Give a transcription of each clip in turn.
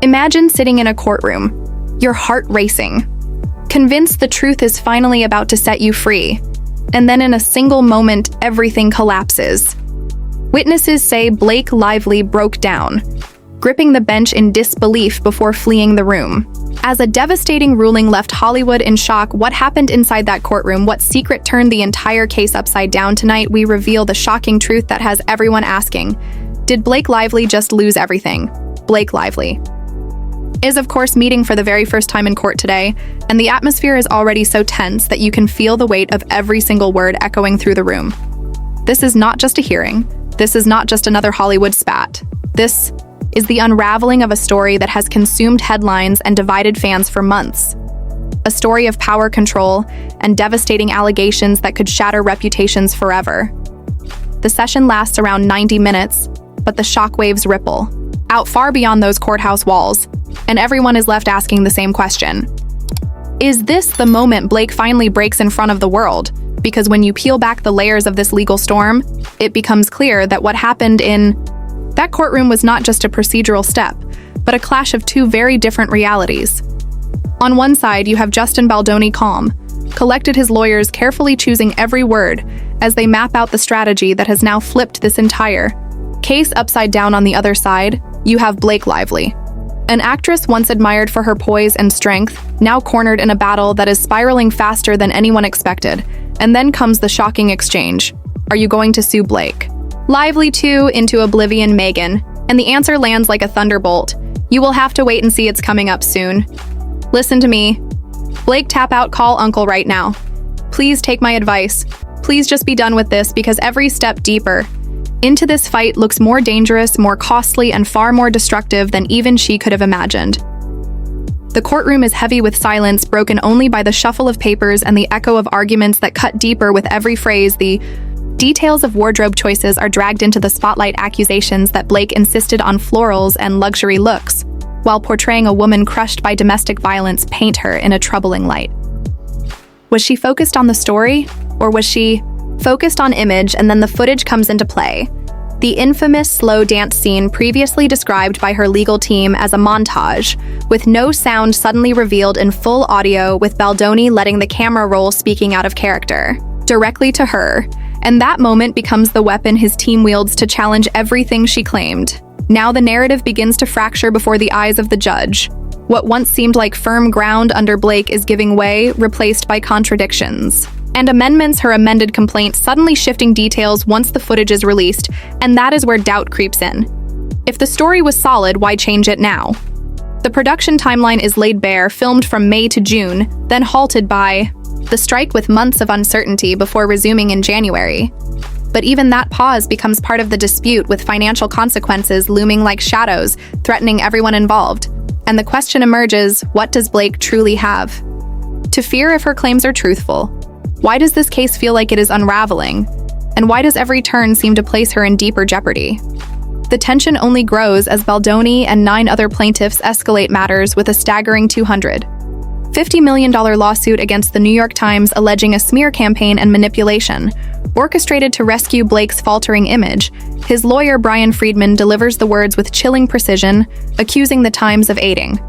Imagine sitting in a courtroom, your heart racing, convinced the truth is finally about to set you free, and then in a single moment, everything collapses. Witnesses say Blake Lively broke down, gripping the bench in disbelief before fleeing the room. As a devastating ruling left Hollywood in shock, what happened inside that courtroom? What secret turned the entire case upside down? Tonight, we reveal the shocking truth that has everyone asking, did Blake Lively just lose everything? Blake Lively is, of course, meeting for the very first time in court today, and the atmosphere is already so tense that you can feel the weight of every single word echoing through the room. This is not just a hearing. This is not just another Hollywood spat. This is the unraveling of a story that has consumed headlines and divided fans for months. A story of power control and devastating allegations that could shatter reputations forever. The session lasts around 90 minutes, but the shockwaves ripple out far beyond those courthouse walls, and everyone is left asking the same question. Is this the moment Blake finally breaks in front of the world? Because when you peel back the layers of this legal storm, it becomes clear that what happened in that courtroom was not just a procedural step, but a clash of two very different realities. On one side, you have Justin Baldoni calm, collected his lawyers carefully choosing every word as they map out the strategy that has now flipped this entire case upside down. On the other side, you have Blake Lively, an actress once admired for her poise and strength, now cornered in a battle that is spiraling faster than anyone expected. And then comes the shocking exchange. Are you going to sue Blake Lively too into oblivion, Megan? And the answer lands like a thunderbolt. You will have to wait and see, it's coming up soon. Listen to me. Blake, tap out, call uncle right now. Please take my advice. Please just be done with this, because every step deeper into this fight looks more dangerous, more costly, and far more destructive than even she could have imagined. The courtroom is heavy with silence, broken only by the shuffle of papers and the echo of arguments that cut deeper with every phrase. The details of wardrobe choices are dragged into the spotlight. Accusations that Blake insisted on florals and luxury looks, while portraying a woman crushed by domestic violence, paint her in a troubling light. Was she focused on the story, or was she focused on image? And then the footage comes into play. The infamous slow dance scene, previously described by her legal team as a montage, with no sound, suddenly revealed in full audio, with Baldoni letting the camera roll, speaking out of character directly to her. And that moment becomes the weapon his team wields to challenge everything she claimed. Now the narrative begins to fracture before the eyes of the judge. What once seemed like firm ground under Blake is giving way, replaced by contradictions and amendments, her amended complaint suddenly shifting details once the footage is released, and that is where doubt creeps in. If the story was solid, why change it now? The production timeline is laid bare, filmed from May to June, then halted by the strike, with months of uncertainty before resuming in January. But even that pause becomes part of the dispute, with financial consequences looming like shadows, threatening everyone involved. And the question emerges, what does Blake truly have to fear if her claims are truthful? Why does this case feel like it is unraveling? And why does every turn seem to place her in deeper jeopardy? The tension only grows as Baldoni and 9 other plaintiffs escalate matters, with a staggering $250 million lawsuit against the New York Times alleging a smear campaign and manipulation, orchestrated to rescue Blake's faltering image. His lawyer, Brian Friedman, delivers the words with chilling precision, accusing the Times of aiding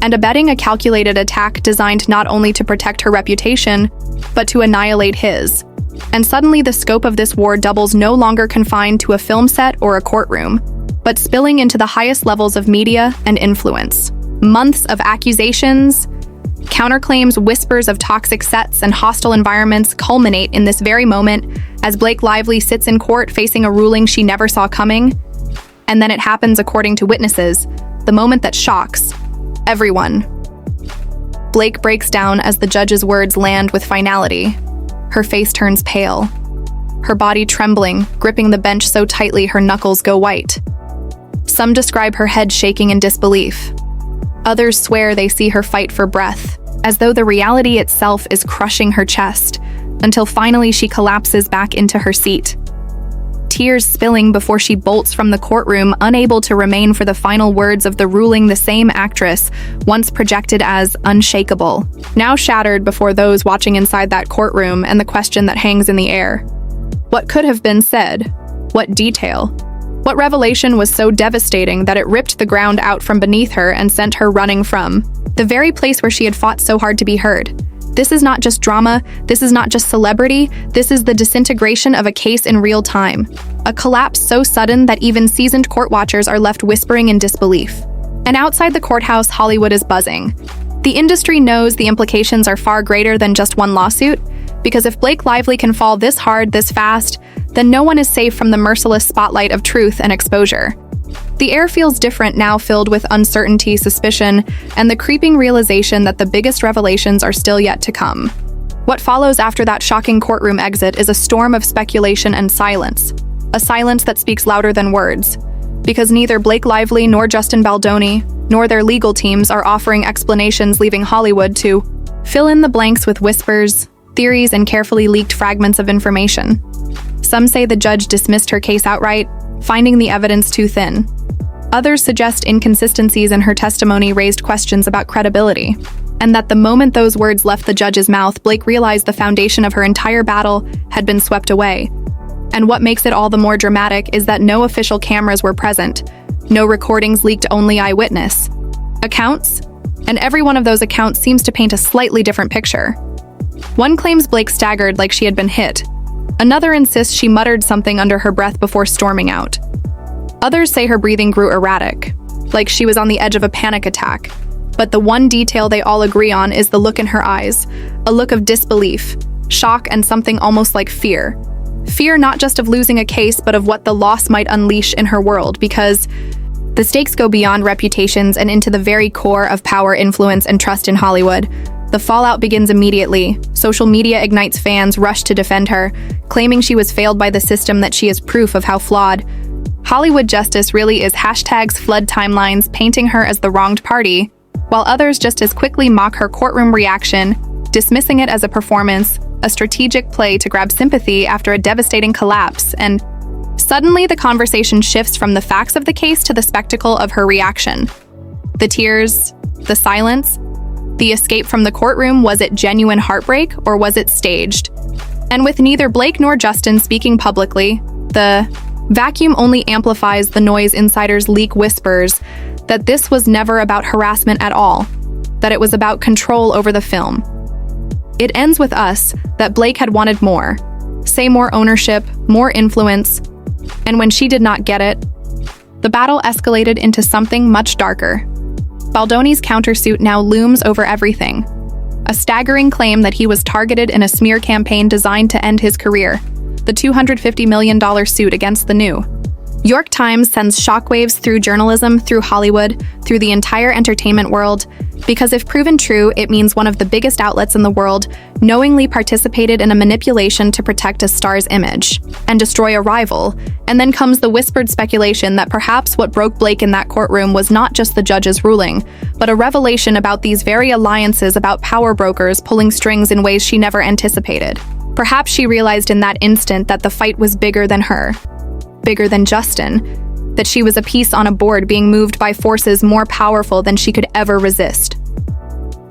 and abetting a calculated attack designed not only to protect her reputation, but to annihilate his. And suddenly the scope of this war doubles, no longer confined to a film set or a courtroom, but spilling into the highest levels of media and influence. Months of accusations, counterclaims, whispers of toxic sets, and hostile environments culminate in this very moment as Blake Lively sits in court facing a ruling she never saw coming. And then it happens, according to witnesses, the moment that shocks everyone. Blake breaks down as the judge's words land with finality. Her face turns pale, her body trembling, gripping the bench so tightly her knuckles go white. Some describe her head shaking in disbelief. Others swear they see her fight for breath, as though the reality itself is crushing her chest, until finally she collapses back into her seat. Tears spilling before she bolts from the courtroom, unable to remain for the final words of the ruling. The same actress, once projected as unshakable, now shattered before those watching inside that courtroom, and the question that hangs in the air. What could have been said? What detail What revelation was so devastating that it ripped the ground out from beneath her and sent her running from the very place where she had fought so hard to be heard? This is not just drama, this is not just celebrity, this is the disintegration of a case in real time. A collapse so sudden that even seasoned court watchers are left whispering in disbelief. And outside the courthouse, Hollywood is buzzing. The industry knows the implications are far greater than just one lawsuit, because if Blake Lively can fall this hard, this fast, then no one is safe from the merciless spotlight of truth and exposure. The air feels different now, filled with uncertainty, suspicion, and the creeping realization that the biggest revelations are still yet to come. What follows after that shocking courtroom exit is a storm of speculation and silence. A silence that speaks louder than words. Because neither Blake Lively nor Justin Baldoni, nor their legal teams are offering explanations, leaving Hollywood to fill in the blanks with whispers, theories, and carefully leaked fragments of information. Some say the judge dismissed her case outright, finding the evidence too thin. Others suggest inconsistencies in her testimony raised questions about credibility, and that the moment those words left the judge's mouth, Blake realized the foundation of her entire battle had been swept away. And what makes it all the more dramatic is that no official cameras were present, no recordings leaked, only eyewitness accounts, and every one of those accounts seems to paint a slightly different picture. One claims Blake staggered like she had been hit. Another insists she muttered something under her breath before storming out. Others say her breathing grew erratic, like she was on the edge of a panic attack. But the one detail they all agree on is the look in her eyes, a look of disbelief, shock, and something almost like fear. Fear not just of losing a case, but of what the loss might unleash in her world, because the stakes go beyond reputations and into the very core of power, influence, and trust in Hollywood. The fallout begins immediately. Social media ignites, fans rush to defend her, claiming she was failed by the system, that she is proof of how flawed Hollywood justice really is. Hashtags flood timelines, painting her as the wronged party, while others just as quickly mock her courtroom reaction, dismissing it as a performance, a strategic play to grab sympathy after a devastating collapse. And suddenly the conversation shifts from the facts of the case to the spectacle of her reaction. The tears, the silence, the escape from the courtroom. Was it genuine heartbreak, or was it staged? And with neither Blake nor Justin speaking publicly, the vacuum only amplifies the noise. Insiders leak whispers that this was never about harassment at all, that it was about control over the film. It ends with us that Blake had wanted more, say more ownership, more influence, and when she did not get it, the battle escalated into something much darker. Baldoni's countersuit now looms over everything, a staggering claim that he was targeted in a smear campaign designed to end his career, the $250 million suit against the New York Times sends shockwaves through journalism, through Hollywood, through the entire entertainment world, because if proven true, it means one of the biggest outlets in the world knowingly participated in a manipulation to protect a star's image and destroy a rival. And then comes the whispered speculation that perhaps what broke Blake in that courtroom was not just the judge's ruling, but a revelation about these very alliances, about power brokers pulling strings in ways she never anticipated. Perhaps she realized in that instant that the fight was bigger than her, bigger than Justin, that she was a piece on a board being moved by forces more powerful than she could ever resist.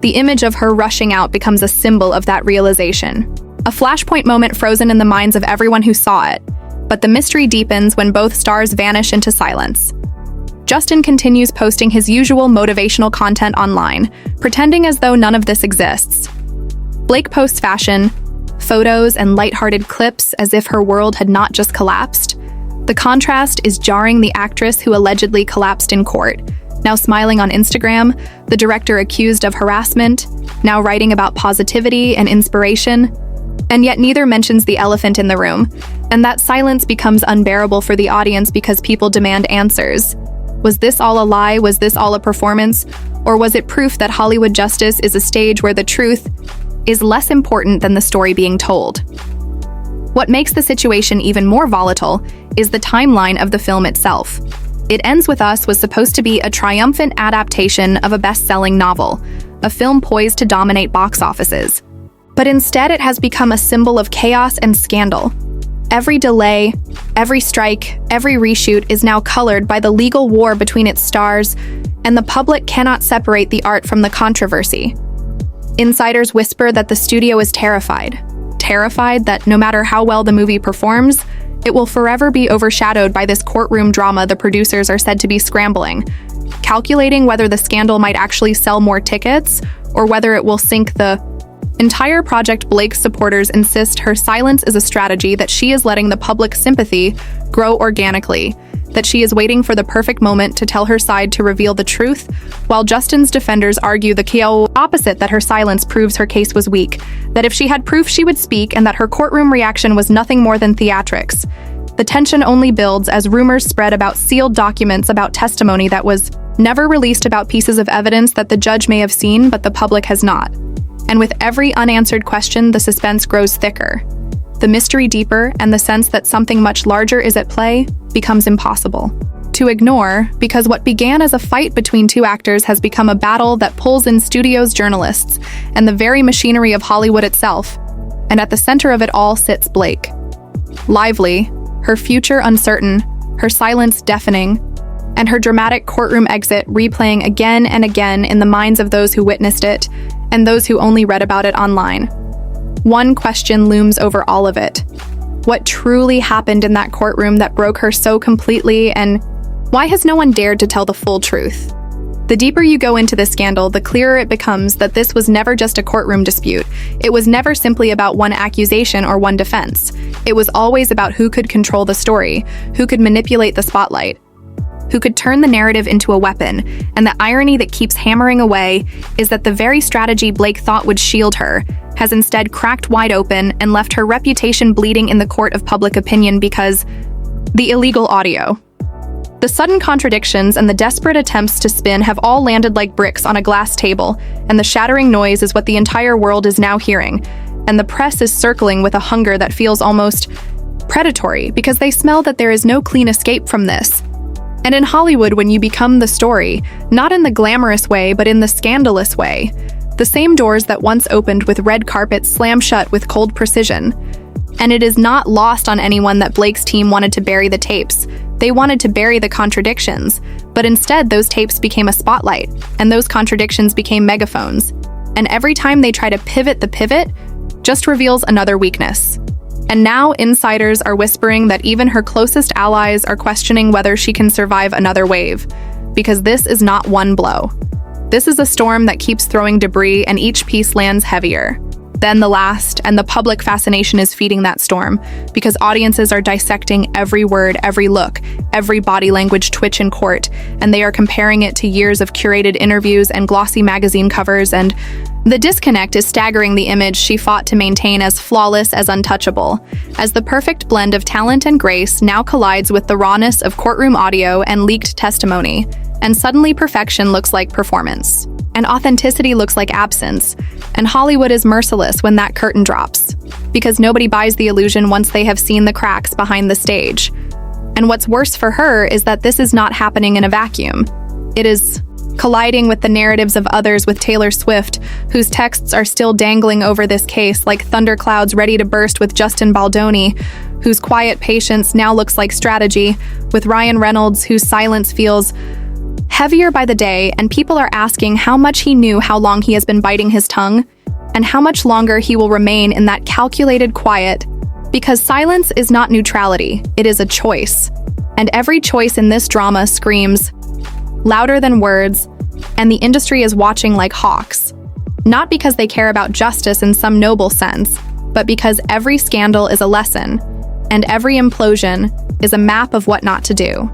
The image of her rushing out becomes a symbol of that realization, a flashpoint moment frozen in the minds of everyone who saw it. But the mystery deepens when both stars vanish into silence. Justin continues posting his usual motivational content online, pretending as though none of this exists. Blake posts fashion, photos, and lighthearted clips as if her world had not just collapsed. The contrast is jarring. The actress who allegedly collapsed in court, now smiling on Instagram, the director accused of harassment, now writing about positivity and inspiration, and yet neither mentions the elephant in the room. And that silence becomes unbearable for the audience because people demand answers. Was this all a lie? Was this all a performance? Or was it proof that Hollywood justice is a stage where the truth is less important than the story being told? What makes the situation even more volatile is the timeline of the film itself. It Ends With Us was supposed to be a triumphant adaptation of a best-selling novel, a film poised to dominate box offices. But instead, it has become a symbol of chaos and scandal. Every delay, every strike, every reshoot is now colored by the legal war between its stars, and the public cannot separate the art from the controversy. Insiders whisper that the studio is terrified that no matter how well the movie performs, It will forever be overshadowed by this courtroom drama the producers are said to be scrambling, calculating whether the scandal might actually sell more tickets or whether it will sink the entire project. Blake's supporters insist her silence is a strategy, that she is letting the public sympathy grow organically, that she is waiting for the perfect moment to tell her side to reveal the truth, while Justin's defenders argue the opposite, that her silence proves her case was weak, that if she had proof she would speak, and that her courtroom reaction was nothing more than theatrics. The tension only builds as rumors spread about sealed documents, about testimony that was never released, about pieces of evidence that the judge may have seen but the public has not. And with every unanswered question, the suspense grows thicker, the mystery deeper, and the sense that something much larger is at play becomes impossible to ignore, because what began as a fight between two actors has become a battle that pulls in studios, journalists, and the very machinery of Hollywood itself. And at the center of it all sits Blake. Lively, her future uncertain, her silence deafening, and her dramatic courtroom exit replaying again and again in the minds of those who witnessed it and those who only read about it online. One question looms over all of it. What truly happened in that courtroom that broke her so completely, and why has no one dared to tell the full truth? The deeper you go into this scandal, the clearer it becomes that this was never just a courtroom dispute. It was never simply about one accusation or one defense. It was always about who could control the story, who could manipulate the spotlight, who could turn the narrative into a weapon. And the irony that keeps hammering away is that the very strategy Blake thought would shield her has instead cracked wide open and left her reputation bleeding in the court of public opinion, because the illegal audio, the sudden contradictions, and the desperate attempts to spin have all landed like bricks on a glass table, and the shattering noise is what the entire world is now hearing, and the press is circling with a hunger that feels almost predatory, because they smell that there is no clean escape from this. And in Hollywood, when you become the story, not in the glamorous way, but in the scandalous way, the same doors that once opened with red carpets slam shut with cold precision. And it is not lost on anyone that Blake's team wanted to bury the tapes. They wanted to bury the contradictions, but instead those tapes became a spotlight, and those contradictions became megaphones. And every time they try to pivot, the pivot just reveals another weakness. And now insiders are whispering that even her closest allies are questioning whether she can survive another wave, because this is not one blow. This is a storm that keeps throwing debris, and each piece lands heavier than the last, and the public fascination is feeding that storm, because audiences are dissecting every word, every look, every body language twitch in court, and they are comparing it to years of curated interviews and glossy magazine covers, and the disconnect is staggering. The image she fought to maintain as flawless as untouchable, as the perfect blend of talent and grace, now collides with the rawness of courtroom audio and leaked testimony, and suddenly perfection looks like performance, and authenticity looks like absence, and Hollywood is merciless when that curtain drops, because nobody buys the illusion once they have seen the cracks behind the stage. And what's worse for her is that this is not happening in a vacuum. It is colliding with the narratives of others, with Taylor Swift, whose texts are still dangling over this case like thunderclouds ready to burst, with Justin Baldoni, whose quiet patience now looks like strategy, with Ryan Reynolds, whose silence feels heavier by the day, and people are asking how much he knew, how long he has been biting his tongue, and how much longer he will remain in that calculated quiet, because silence is not neutrality, it is a choice. And every choice in this drama screams louder than words, and the industry is watching like hawks, not because they care about justice in some noble sense, but because every scandal is a lesson, and every implosion is a map of what not to do.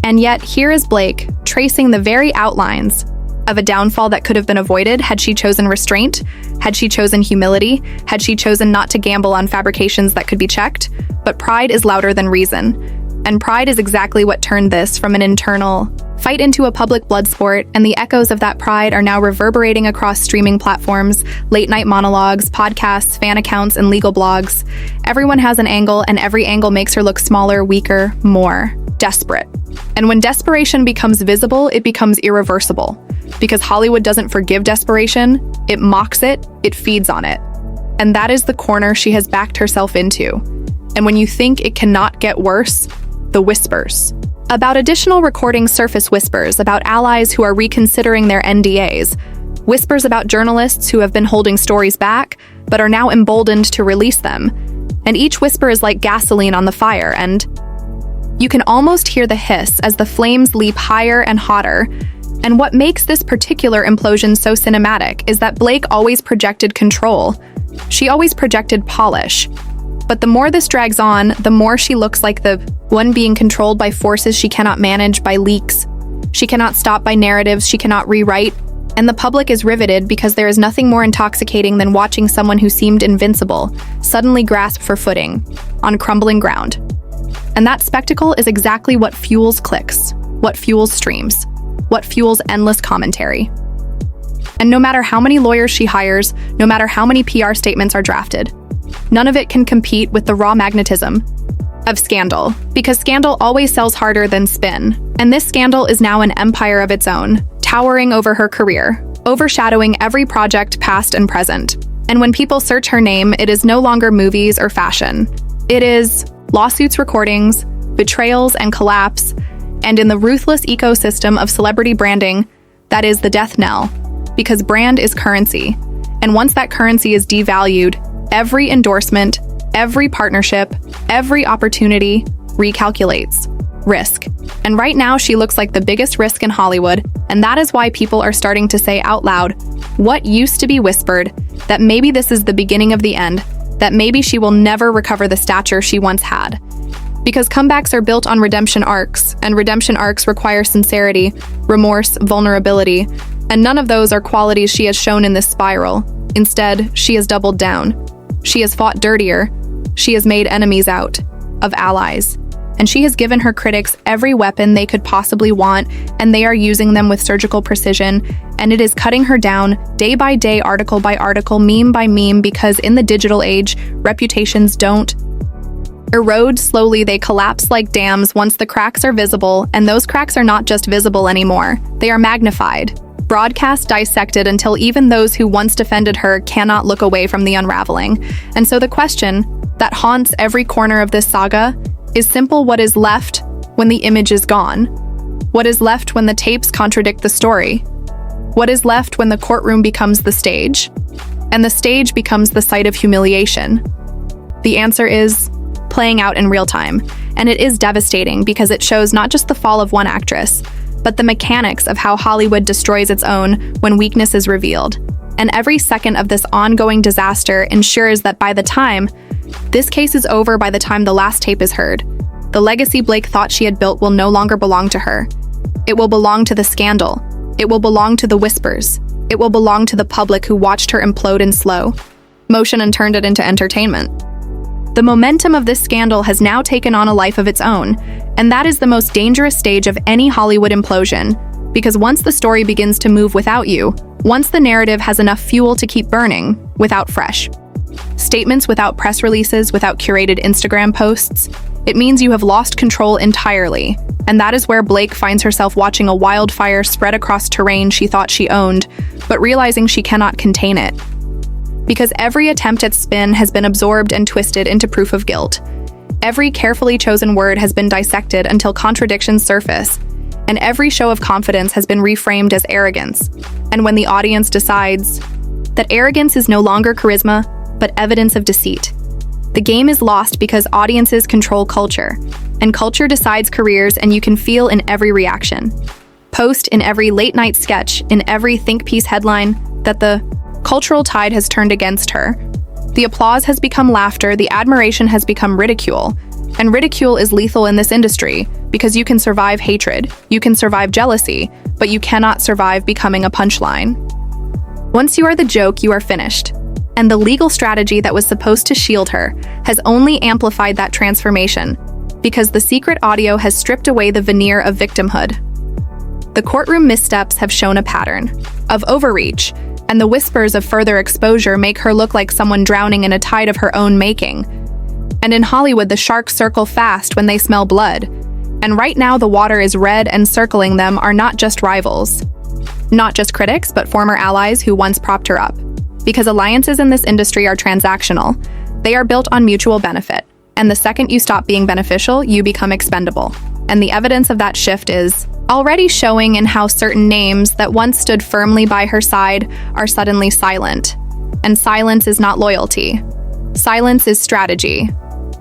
And yet, here is Blake, tracing the very outlines of a downfall that could have been avoided had she chosen restraint, had she chosen humility, had she chosen not to gamble on fabrications that could be checked. But pride is louder than reason, and pride is exactly what turned this from an internal fight into a public blood sport, and the echoes of that pride are now reverberating across streaming platforms, late-night monologues, podcasts, fan accounts, and legal blogs. Everyone has an angle, and every angle makes her look smaller, weaker, more desperate. And when desperation becomes visible, it becomes irreversible. Because Hollywood doesn't forgive desperation, it mocks it, it feeds on it. And that is the corner she has backed herself into. And when you think it cannot get worse, the whispers about additional recordings surface, whispers about allies who are reconsidering their NDAs, whispers about journalists who have been holding stories back, but are now emboldened to release them. and each whisper is like gasoline on the fire, and you can almost hear the hiss as the flames leap higher and hotter. And what makes this particular implosion so cinematic is that Blake always projected control. She always projected polish. But the more this drags on, the more she looks like the one being controlled by forces she cannot manage, by leaks. She cannot stop, by narratives she cannot rewrite. And the public is riveted because there is nothing more intoxicating than watching someone who seemed invincible suddenly grasp for footing on crumbling ground. And that spectacle is exactly what fuels clicks, what fuels streams, what fuels endless commentary. And no matter how many lawyers she hires, no matter how many PR statements are drafted, none of it can compete with the raw magnetism of scandal, because scandal always sells harder than spin. And this scandal is now an empire of its own, towering over her career, overshadowing every project past and present. And when people search her name, it is no longer movies or fashion. It is lawsuits, recordings, betrayals, and collapse. And in the ruthless ecosystem of celebrity branding, that is the death knell, because brand is currency. And once that currency is devalued, every endorsement, every partnership, every opportunity recalculates risk. And right now she looks like the biggest risk in Hollywood, and that is why people are starting to say out loud what used to be whispered, that maybe this is the beginning of the end, that maybe she will never recover the stature she once had. Because comebacks are built on redemption arcs, and redemption arcs require sincerity, remorse, vulnerability, and none of those are qualities she has shown in this spiral. Instead, she has doubled down. She has fought dirtier. She has made enemies out of allies. And she has given her critics every weapon they could possibly want, and they are using them with surgical precision, and it is cutting her down day by day, article by article, meme by meme, because in the digital age, reputations don't erode slowly, they collapse like dams once the cracks are visible, and those cracks are not just visible anymore, they are magnified, broadcast, dissected, until even those who once defended her cannot look away from the unraveling. And so the question that haunts every corner of this saga is simple: what is left when the image is gone? What is left when the tapes contradict the story? What is left when the courtroom becomes the stage, and the stage becomes the site of humiliation? The answer is playing out in real time, and it is devastating because it shows not just the fall of one actress, but the mechanics of how Hollywood destroys its own when weakness is revealed. And every second of this ongoing disaster ensures that by the time this case is over, by the time the last tape is heard, the legacy Blake thought she had built will no longer belong to her. It will belong to the scandal. It will belong to the whispers. It will belong to the public who watched her implode in slow motion and turned it into entertainment. The momentum of this scandal has now taken on a life of its own, and that is the most dangerous stage of any Hollywood implosion, because once the story begins to move without you, once the narrative has enough fuel to keep burning without fresh statements, without press releases, without curated Instagram posts, it means you have lost control entirely. And that is where Blake finds herself watching a wildfire spread across terrain she thought she owned, but realizing she cannot contain it. Because every attempt at spin has been absorbed and twisted into proof of guilt. Every carefully chosen word has been dissected until contradictions surface, and every show of confidence has been reframed as arrogance. And when the audience decides that arrogance is no longer charisma, but evidence of deceit, the game is lost, because audiences control culture, and culture decides careers, and you can feel in every reaction, post, in every late-night sketch, in every think piece headline, that the cultural tide has turned against her. The applause has become laughter, the admiration has become ridicule, and ridicule is lethal in this industry, because you can survive hatred, you can survive jealousy, but you cannot survive becoming a punchline. Once you are the joke, you are finished. And the legal strategy that was supposed to shield her has only amplified that transformation, because the secret audio has stripped away the veneer of victimhood. The courtroom missteps have shown a pattern of overreach, and the whispers of further exposure make her look like someone drowning in a tide of her own making. And in Hollywood, the sharks circle fast when they smell blood. And right now, the water is red, and circling them are not just rivals, not just critics, but former allies who once propped her up. Because alliances in this industry are transactional. They are built on mutual benefit. And the second you stop being beneficial, you become expendable. And the evidence of that shift is already showing in how certain names that once stood firmly by her side are suddenly silent. And silence is not loyalty. Silence is strategy.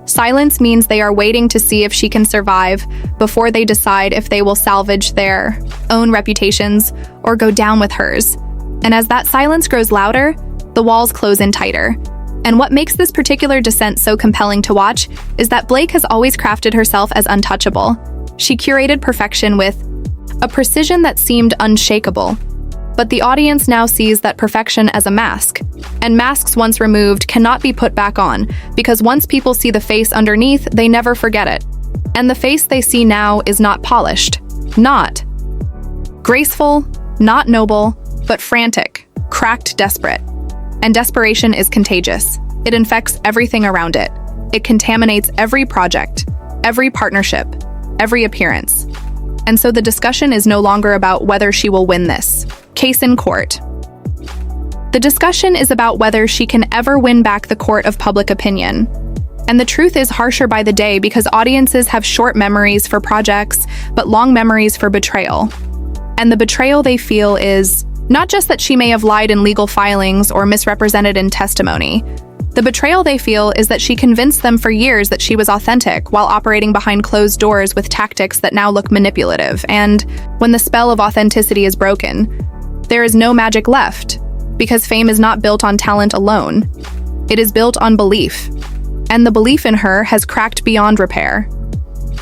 Silence means they are waiting to see if she can survive before they decide if they will salvage their own reputations or go down with hers. And as that silence grows louder, the walls close in tighter. And what makes this particular descent so compelling to watch is that Blake has always crafted herself as untouchable. She curated perfection with a precision that seemed unshakable. But the audience now sees that perfection as a mask. And masks once removed cannot be put back on, because once people see the face underneath, they never forget it. And the face they see now is not polished, not graceful, not noble, but frantic, cracked, desperate. And desperation is contagious. It infects everything around it. It contaminates every project, every partnership, every appearance. And so the discussion is no longer about whether she will win this. Case in court. The discussion is about whether she can ever win back the court of public opinion. And the truth is harsher by the day because audiences have short memories for projects, but long memories for betrayal. And the betrayal they feel is not just that she may have lied in legal filings or misrepresented in testimony. The betrayal they feel is that she convinced them for years that she was authentic while operating behind closed doors with tactics that now look manipulative. And when the spell of authenticity is broken, there is no magic left, because fame is not built on talent alone. It is built on belief. And the belief in her has cracked beyond repair.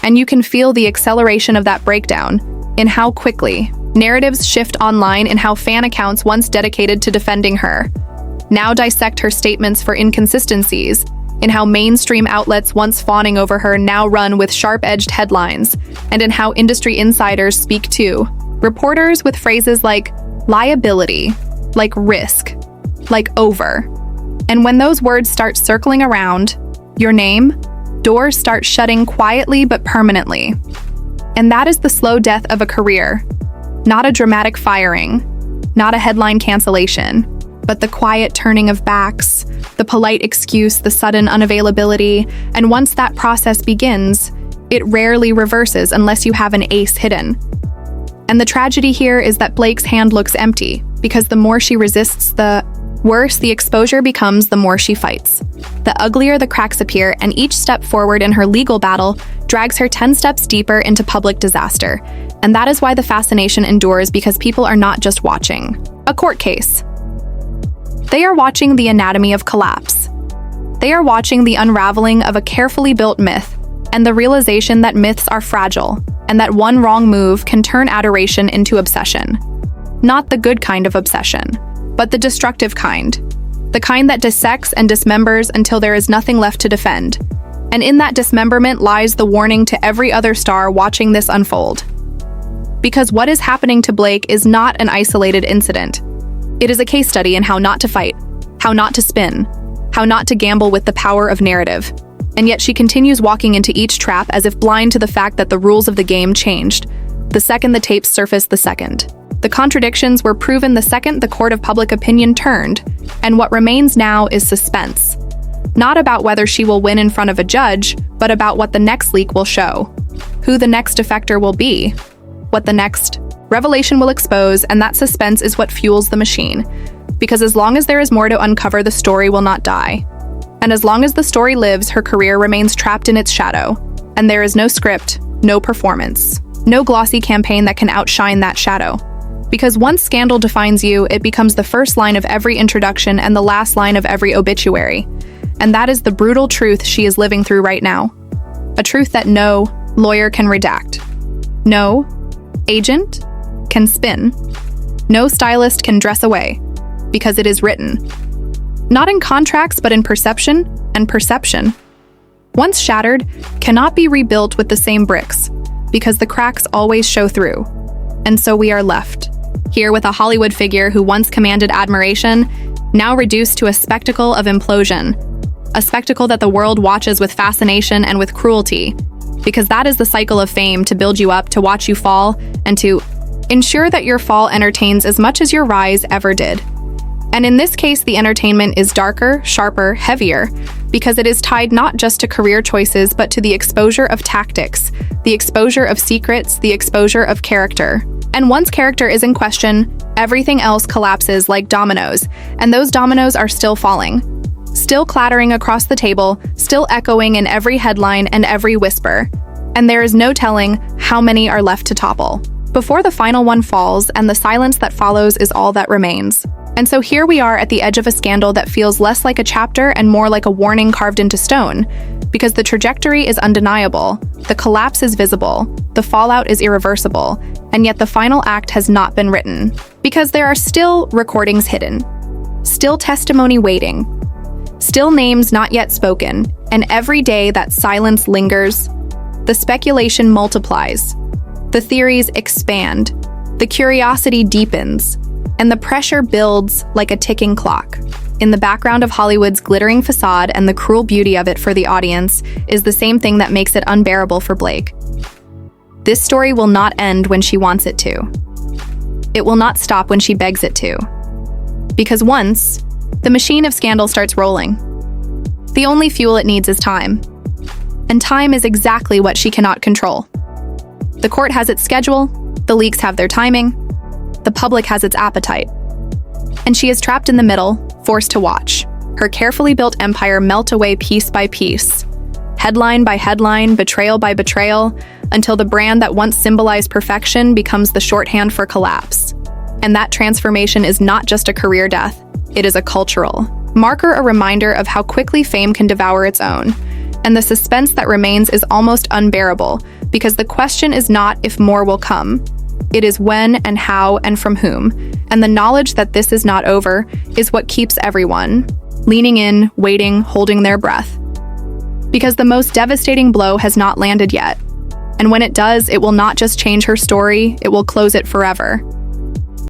And you can feel the acceleration of that breakdown in how quickly narratives shift online and how fan accounts once dedicated to defending her now dissect her statements for inconsistencies, in how mainstream outlets once fawning over her now run with sharp-edged headlines, and in how industry insiders speak to reporters with phrases like liability, like risk, like over. And when those words start circling around your name, doors start shutting quietly but permanently. And that is the slow death of a career. Not a dramatic firing, not a headline cancellation, but the quiet turning of backs, the polite excuse, the sudden unavailability. And once that process begins, it rarely reverses unless you have an ace hidden. And the tragedy here is that Blake's hand looks empty, because the more she resists, the worse the exposure becomes, the more she fights. The uglier the cracks appear, and each step forward in her legal battle drags her 10 steps deeper into public disaster. And that is why the fascination endures, because people are not just watching a court case. They are watching the anatomy of collapse. They are watching the unraveling of a carefully built myth, and the realization that myths are fragile, and that one wrong move can turn adoration into obsession. Not the good kind of obsession, but the destructive kind. The kind that dissects and dismembers until there is nothing left to defend. And in that dismemberment lies the warning to every other star watching this unfold. Because what is happening to Blake is not an isolated incident. It is a case study in how not to fight, how not to spin, how not to gamble with the power of narrative. And yet she continues walking into each trap as if blind to the fact that the rules of the game changed. The second the tapes surfaced, the second. The contradictions were proven the second the court of public opinion turned. And what remains now is suspense. Not about whether she will win in front of a judge, but about what the next leak will show. Who the next defector will be. What the next revelation will expose, and that suspense is what fuels the machine. Because as long as there is more to uncover, the story will not die. And as long as the story lives, her career remains trapped in its shadow. And there is no script, no performance, no glossy campaign that can outshine that shadow. Because once scandal defines you, it becomes the first line of every introduction and the last line of every obituary. And that is the brutal truth she is living through right now. A truth that no lawyer can redact. No agent can spin. No stylist can dress away, because it is written. Not in contracts, but in perception, and perception, once shattered, cannot be rebuilt with the same bricks, because the cracks always show through. And so we are left here with a Hollywood figure who once commanded admiration, now reduced to a spectacle of implosion, a spectacle that the world watches with fascination and with cruelty, because that is the cycle of fame, to build you up, to watch you fall, and to ensure that your fall entertains as much as your rise ever did. And in this case, the entertainment is darker, sharper, heavier, because it is tied not just to career choices, but to the exposure of tactics, the exposure of secrets, the exposure of character. And once character is in question, everything else collapses like dominoes, and those dominoes are still falling. still clattering across the table, still echoing in every headline and every whisper. And there is no telling how many are left to topple before the final one falls, and the silence that follows is all that remains. And so here we are at the edge of a scandal that feels less like a chapter and more like a warning carved into stone, because the trajectory is undeniable, the collapse is visible, the fallout is irreversible, and yet the final act has not been written, because there are still recordings hidden, still testimony waiting, still names not yet spoken, and every day that silence lingers, the speculation multiplies, the theories expand, the curiosity deepens, and the pressure builds like a ticking clock. In the background of Hollywood's glittering facade and the cruel beauty of it for the audience is the same thing that makes it unbearable for Blake. This story will not end when she wants it to. It will not stop when she begs it to. Because once the machine of scandal starts rolling, the only fuel it needs is time. And time is exactly what she cannot control. The court has its schedule, the leaks have their timing, the public has its appetite. And she is trapped in the middle, forced to watch her carefully built empire melt away piece by piece, headline by headline, betrayal by betrayal, until the brand that once symbolized perfection becomes the shorthand for collapse. And that transformation is not just a career death, it is a cultural marker, a reminder of how quickly fame can devour its own. And the suspense that remains is almost unbearable, because the question is not if more will come. It is when and how and from whom. And the knowledge that this is not over is what keeps everyone leaning in, waiting, holding their breath. Because the most devastating blow has not landed yet. And when it does, it will not just change her story, it will close it forever.